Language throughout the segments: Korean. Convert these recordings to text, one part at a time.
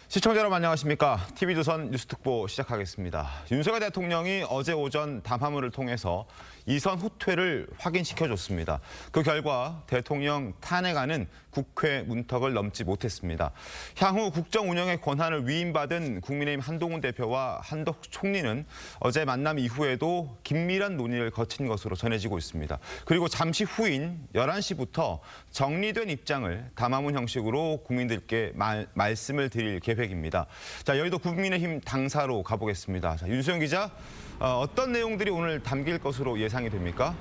시청자 여러분 안녕하십니까? TV조선 뉴스특보 시작하겠습니다. 윤석열 대통령이 어제 오전 담화문을 통해서 이선 후퇴를 확인시켜줬습니다. 그 결과 대통령 탄핵안은 국회 문턱을 넘지 못했습니다. 향후 국정 운영의 권한을 위임받은 국민의힘 한동훈 대표와 한덕수 총리는 어제 만남 이후에도 긴밀한 논의를 거친 것으로 전해지고 있습니다. 그리고 잠시 후인 11시부터 정리된 입장을 담화문 형식으로 국민들께 말씀을 드릴 계획입니다. 자, 여의도 국민의힘 당사로 가보겠습니다. 자, 윤수영 기자, 어떤 내용들이 오늘 담길 것으로 예상이 됩니까?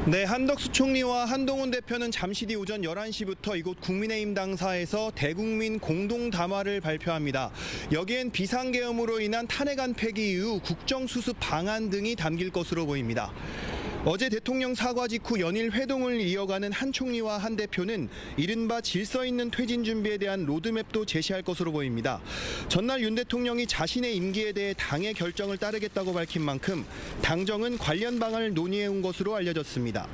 네, 한덕수 총리와 한동훈 대표는 잠시 뒤 오전 11시부터 이곳 국민의힘 당사에서 대국민 공동 담화를 발표합니다. 여기엔 비상계엄으로 인한 탄핵안 폐기 이후 국정수습 방안 등이 담길 것으로 보입니다. 어제 대통령 사과 직후 연일 회동을 이어가는 한 총리와 한 대표는 이른바 질서 있는 퇴진 준비에 대한 로드맵도 제시할 것으로 보입니다. 전날 윤 대통령이 자신의 임기에 대해 당의 결정을 따르겠다고 밝힌 만큼 당정은 관련 방안을 논의해온 것으로 알려졌습니다.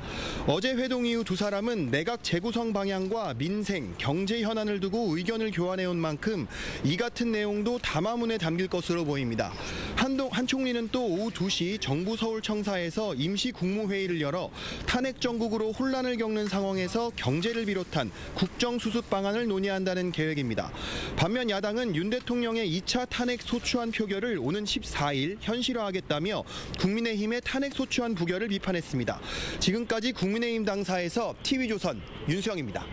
어제 회동 이후 두 사람은 내각 재구성 방향과 민생, 경제 현안을 두고 의견을 교환해온 만큼 이 같은 내용도 담화문에 담길 것으로 보입니다. 한 총리는 또 오후 2시 정부 서울청사에서 임시 국무회의를 열어 탄핵 정국으로 혼란을 겪는 상황에서 경제를 비롯한 국정수습 방안을 논의한다는 계획입니다. 반면 야당은 윤 대통령의 2차 탄핵 소추안 표결을 오는 14일 현실화하겠다며 국민의힘의 탄핵 소추안 부결을 비판했습니다. 지금까지 국민의힘 당사에서 TV조선 윤수영입니다.